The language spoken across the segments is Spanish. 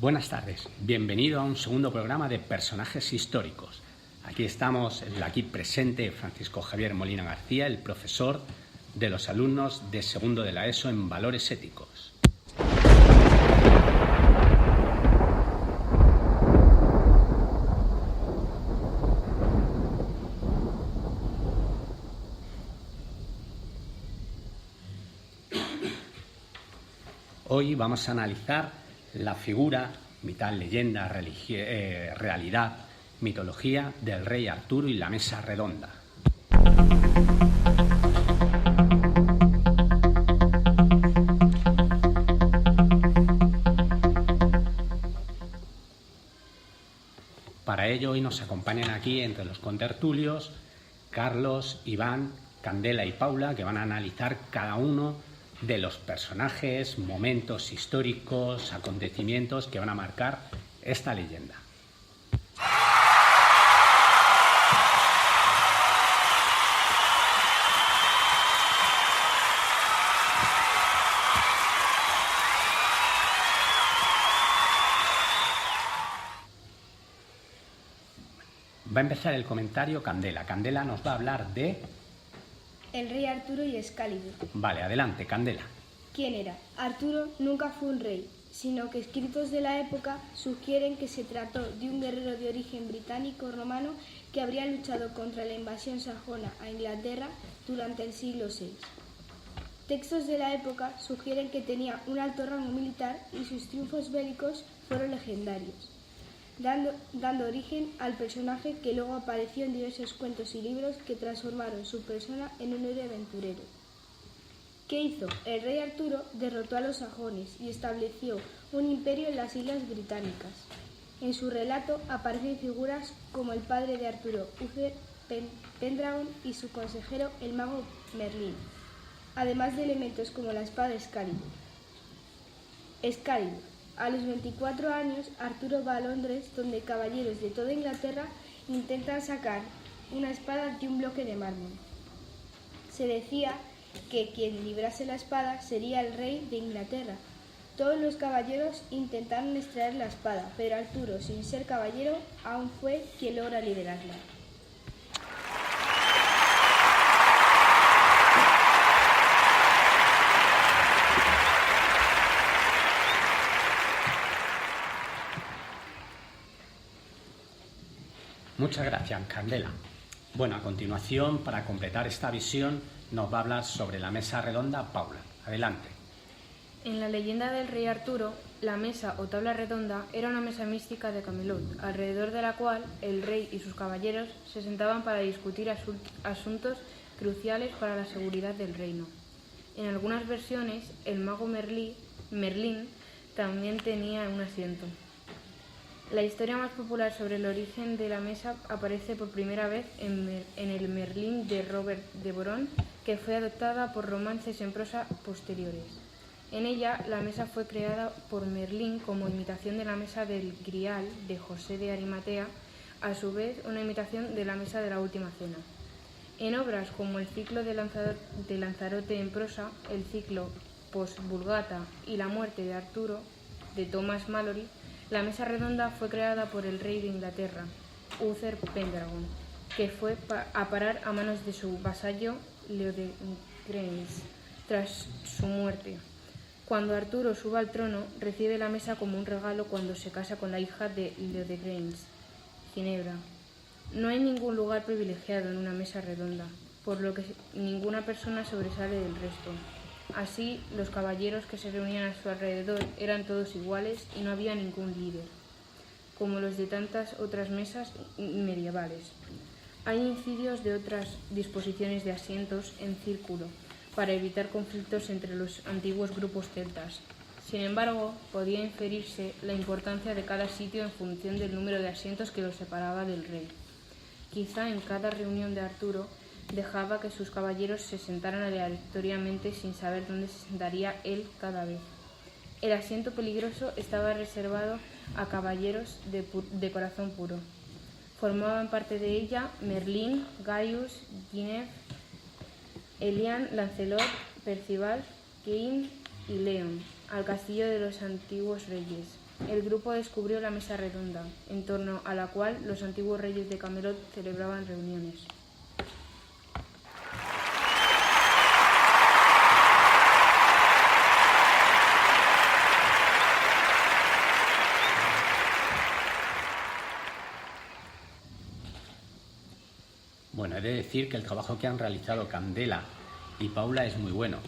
Buenas tardes, bienvenido a un segundo programa de personajes históricos. Aquí estamos, aquí presente Francisco Javier Molina García, el profesor de los alumnos de segundo de la ESO en Valores Éticos. Hoy vamos a analizar la figura, mitad leyenda, realidad, mitología del rey Arturo y la mesa redonda. Para ello hoy nos acompañan aquí entre los contertulios Carlos, Iván, Candela y Paula, que van a analizar cada uno de los personajes, momentos históricos, acontecimientos que van a marcar esta leyenda. Va a empezar el comentario Candela. Candela nos va a hablar de... El rey Arturo y Excalibur. Vale, adelante, Candela. ¿Quién era? Arturo nunca fue un rey, sino que escritos de la época sugieren que se trató de un guerrero de origen británico-romano que habría luchado contra la invasión sajona a Inglaterra durante el siglo VI. Textos de la época sugieren que tenía un alto rango militar y sus triunfos bélicos fueron legendarios, dando origen al personaje que luego apareció en diversos cuentos y libros que transformaron su persona en un héroe aventurero. ¿Qué hizo? El rey Arturo derrotó a los sajones y estableció un imperio en las Islas Británicas. En su relato aparecen figuras como el padre de Arturo, Uther Pendragon, y su consejero, el mago Merlín, además de elementos como la espada Excalibur. A los 24 años, Arturo va a Londres, donde caballeros de toda Inglaterra intentan sacar una espada de un bloque de mármol. Se decía que quien librase la espada sería el rey de Inglaterra. Todos los caballeros intentaron extraer la espada, pero Arturo, sin ser caballero, aún fue quien logra liberarla. Muchas gracias, Candela. Bueno, a continuación, para completar esta visión, nos va a hablar sobre la mesa redonda Paula. Adelante. En la leyenda del rey Arturo, la mesa o tabla redonda era una mesa mística de Camelot, alrededor de la cual el rey y sus caballeros se sentaban para discutir asuntos cruciales para la seguridad del reino. En algunas versiones, el mago Merlín también tenía un asiento. La historia más popular sobre el origen de la mesa aparece por primera vez en el Merlín de Robert de Boron, que fue adoptada por romances en prosa posteriores. En ella, la mesa fue creada por Merlín como imitación de la mesa del Grial de José de Arimatea, a su vez una imitación de la mesa de la Última Cena. En obras como el ciclo de Lanzarote en prosa, el ciclo Post-Vulgata y la muerte de Arturo, de Thomas Malory, la mesa redonda fue creada por el rey de Inglaterra, Uther Pendragon, que fue a parar a manos de su vasallo Leo de Grange tras su muerte. Cuando Arturo sube al trono, recibe la mesa como un regalo cuando se casa con la hija de Leo de Grange, Ginebra. No hay ningún lugar privilegiado en una mesa redonda, por lo que ninguna persona sobresale del resto. Así, los caballeros que se reunían a su alrededor eran todos iguales y no había ningún líder, como los de tantas otras mesas medievales. Hay indicios de otras disposiciones de asientos en círculo para evitar conflictos entre los antiguos grupos celtas. Sin embargo, podía inferirse la importancia de cada sitio en función del número de asientos que los separaba del rey. Quizá en cada reunión de Arturo dejaba que sus caballeros se sentaran aleatoriamente sin saber dónde se sentaría él cada vez. El asiento peligroso estaba reservado a caballeros de corazón puro. Formaban parte de ella Merlín, Gaius, Guinevere, Elian, Lancelot, Percival, Gawain y Leon, al castillo de los antiguos reyes. el grupo descubrió la mesa redonda, en torno a la cual los antiguos reyes de Camelot celebraban reuniones. Bueno, he de decir que el trabajo que han realizado Candela y Paula es muy bueno.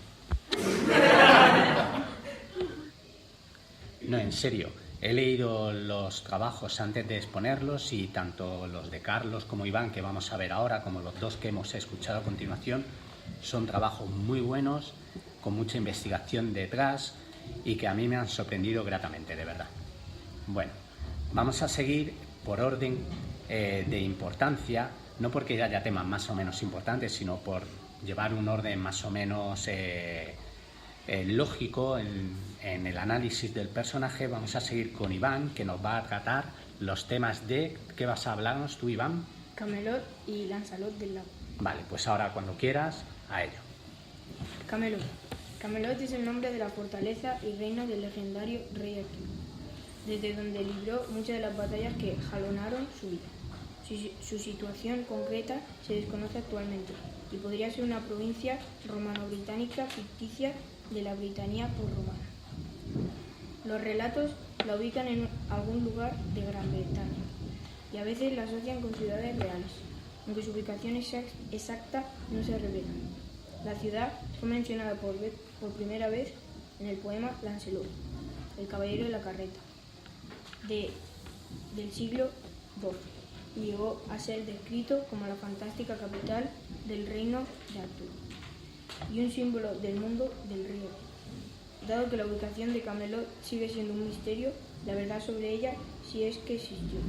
No, en serio, he leído los trabajos antes de exponerlos y tanto los de Carlos como Iván, que vamos a ver ahora, como los dos que hemos escuchado a continuación, son trabajos muy buenos, con mucha investigación detrás y que a mí me han sorprendido gratamente, de verdad. Bueno, vamos a seguir por orden de importancia, no porque haya temas más o menos importantes, sino por llevar un orden más o menos lógico en el análisis del personaje. Vamos a seguir con Iván, que nos va a tratar los temas de... ¿Qué vas a hablarnos tú, Iván? Camelot y Lancelot del Lago. Vale, pues ahora cuando quieras, a ello. Camelot. Camelot es el nombre de la fortaleza y reino del legendario rey Arturo, desde donde libró muchas de las batallas que jalonaron su vida. Su situación concreta se desconoce actualmente y podría ser una provincia romano-británica ficticia de la Britania por-romana. Los relatos la ubican en algún lugar de Gran Bretaña y a veces la asocian con ciudades reales, aunque su ubicación exacta no se revela. La ciudad fue mencionada por primera vez en el poema Lancelot, el caballero de la carreta, del siglo XII. Y llegó a ser descrito como la fantástica capital del reino de Arturo y un símbolo del mundo del rey Arturo. Dado que la ubicación de Camelot sigue siendo un misterio, la verdad sobre ella sí es que existió.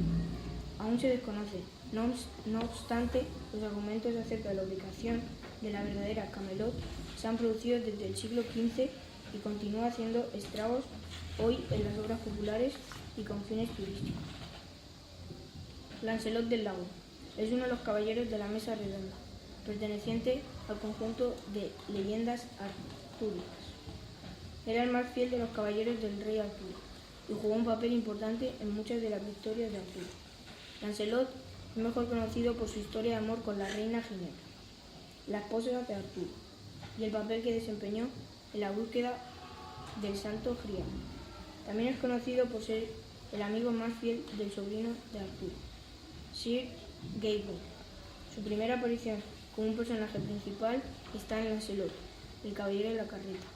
Aún se desconoce. No obstante, los argumentos acerca de la ubicación de la verdadera Camelot se han producido desde el siglo XV y continúa haciendo estragos hoy en las obras populares y con fines turísticos. Lancelot del Lago es uno de los caballeros de la Mesa Redonda, perteneciente al conjunto de leyendas artúricas. Era el más fiel de los caballeros del rey Arturo y jugó un papel importante en muchas de las victorias de Arturo. Lancelot es mejor conocido por su historia de amor con la reina Ginebra, la esposa de Arturo, y el papel que desempeñó en la búsqueda del Santo Grial. También es conocido por ser el amigo más fiel del sobrino de Arturo, Sir Gawain. Su primera aparición como un personaje principal está en Lancelot, el caballero de la carreta,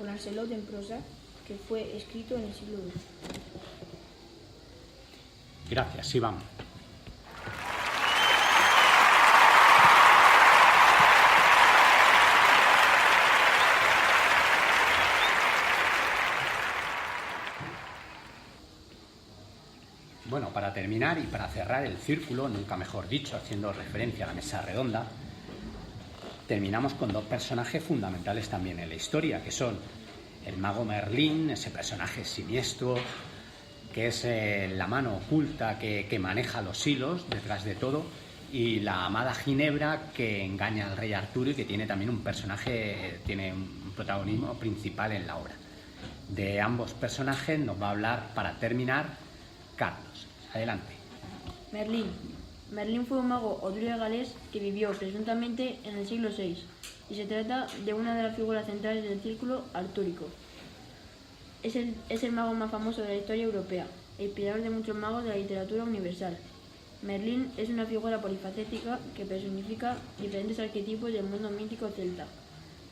o Lancelot en prosa, que fue escrito en el siglo XII. Gracias, Iván. Bueno, para terminar y para cerrar el círculo, nunca mejor dicho, haciendo referencia a la mesa redonda, terminamos con dos personajes fundamentales también en la historia, que son el mago Merlín, ese personaje siniestro, que es la mano oculta que maneja los hilos detrás de todo, y la amada Ginebra, que engaña al rey Arturo y que tiene también un protagonismo principal en la obra. De ambos personajes nos va a hablar, para terminar, Carlos. Adelante. Merlín. Merlín fue un mago o druida galés que vivió presuntamente en el siglo VI y se trata de una de las figuras centrales del círculo artúrico. Es el mago más famoso de la historia europea e inspirador de muchos magos de la literatura universal. Merlín es una figura polifacética que personifica diferentes arquetipos del mundo mítico celta,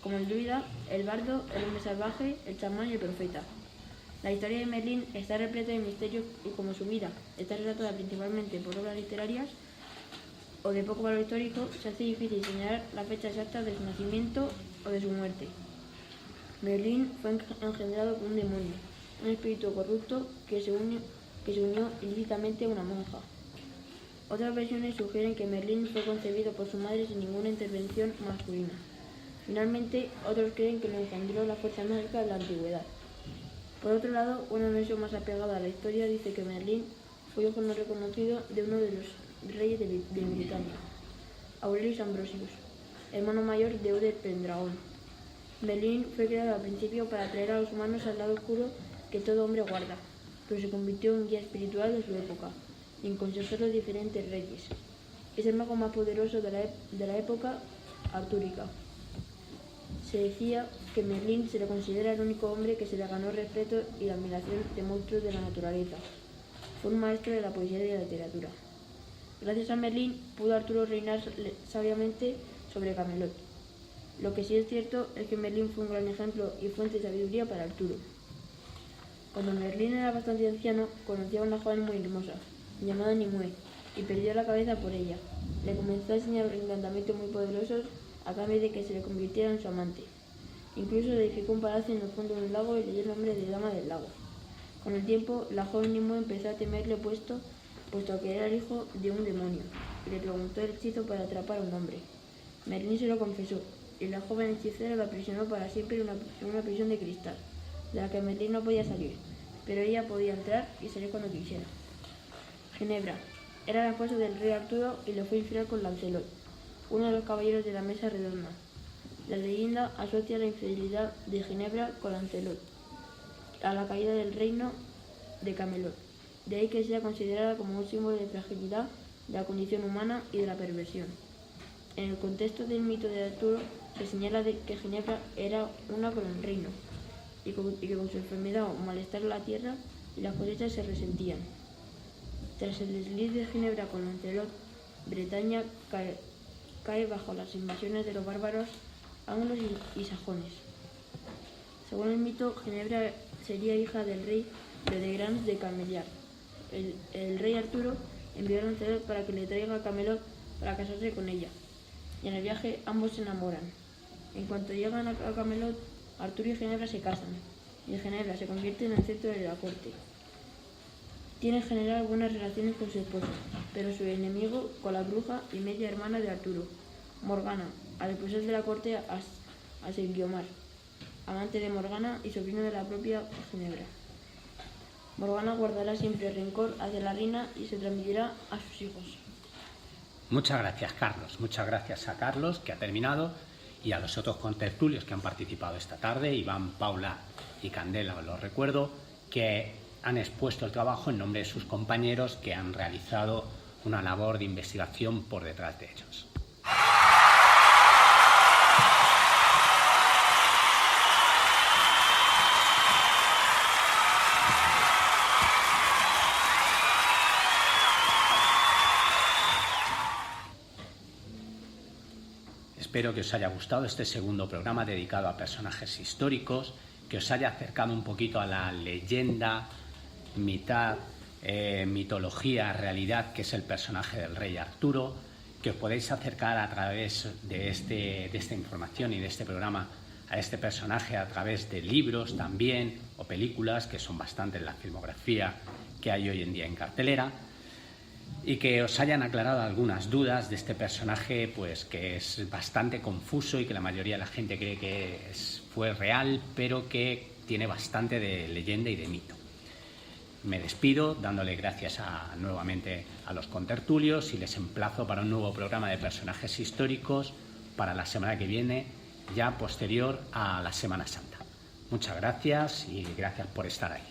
como el druida, el bardo, el hombre salvaje, el chamán y el profeta. La historia de Merlín está repleta de misterios y como su vida está relatada principalmente por obras literarias o de poco valor histórico, se hace difícil señalar la fecha exacta de su nacimiento o de su muerte. Merlín fue engendrado por un demonio, un espíritu corrupto que se unió ilícitamente a una monja. Otras versiones sugieren que Merlín fue concebido por su madre sin ninguna intervención masculina. Finalmente, otros creen que lo engendró la fuerza mágica de la antigüedad. Por otro lado, una versión más apegada a la historia dice que Merlín fue hijo no reconocido de uno de los reyes de Britania, Aurelius Ambrosius, hermano mayor de Uther Pendragon. Merlín fue creado al principio para atraer a los humanos al lado oscuro que todo hombre guarda. pero se convirtió en guía espiritual de su época y en consejero de diferentes reyes. Es el mago más poderoso de la época artúrica. Se decía que Merlín se le considera el único hombre que se le ganó el respeto y la admiración de monstruos de la naturaleza. Fue un maestro de la poesía y de la literatura. Gracias a Merlín pudo Arturo reinar sabiamente sobre Camelot. Lo que sí es cierto es que Merlín fue un gran ejemplo y fuente de sabiduría para Arturo. Cuando Merlín era bastante anciano, conoció a una joven muy hermosa, llamada Nimue, y perdió la cabeza por ella. Le comenzó a enseñar encantamientos muy poderosos a cambio de que se le convirtiera en su amante. Incluso le edificó un palacio en el fondo de un lago y le dio el nombre de Dama del Lago. Con el tiempo, la joven Nimue empezó a temerle puesto que era el hijo de un demonio, y le preguntó el hechizo para atrapar a un hombre. Merlín se lo confesó, y la joven hechicera lo aprisionó para siempre en una prisión de cristal, de la que Merlín no podía salir, pero ella podía entrar y salir cuando quisiera. Ginebra era la esposa del rey Arturo y le fue infiel con Lancelot, uno de los caballeros de la mesa redonda. La leyenda asocia la infidelidad de Ginebra con Lancelot a la caída del reino de Camelot. De ahí que sea considerada como un símbolo de fragilidad, de la condición humana y de la perversión. En el contexto del mito de Arturo se señala que Ginebra era una con el reino y que con su enfermedad o malestar en la tierra y las cosechas se resentían. Tras el desliz de Ginebra con Lancelot, Bretaña cae bajo las invasiones de los bárbaros anglos y sajones. Según el mito, Ginebra sería hija del rey Leodegrance de Cameliard. El rey Arturo envió a Lancelot para que le traiga a Camelot para casarse con ella, y en el viaje ambos se enamoran. En cuanto llegan a Camelot, Arturo y Ginebra se casan, y Ginebra se convierte en el centro de la corte. Tiene en general buenas relaciones con su esposo, pero su enemigo con la bruja y media hermana de Arturo, Morgana, al expulsar de la corte a Guiomar, amante de Morgana y sobrino de la propia Ginebra. Morgana guardará siempre rencor hacia la reina y se transmitirá a sus hijos. Muchas gracias, Carlos. Muchas gracias a Carlos, que ha terminado, y a los otros contertulios que han participado esta tarde, Iván, Paula y Candela, os lo recuerdo, que han expuesto el trabajo en nombre de sus compañeros que han realizado una labor de investigación por detrás de ellos. Espero que os haya gustado este segundo programa dedicado a personajes históricos, que os haya acercado un poquito a la leyenda, mitad mitología, realidad, que es el personaje del rey Arturo, que os podéis acercar a través de esta información y de este programa a este personaje a través de libros también, o películas, que son bastantes en la filmografía que hay hoy en día en cartelera, y que os hayan aclarado algunas dudas de este personaje, pues que es bastante confuso y que la mayoría de la gente cree que fue real, pero que tiene bastante de leyenda y de mito. Me despido dándole gracias nuevamente a los contertulios y les emplazo para un nuevo programa de personajes históricos para la semana que viene, ya posterior a la Semana Santa. Muchas gracias y gracias por estar ahí.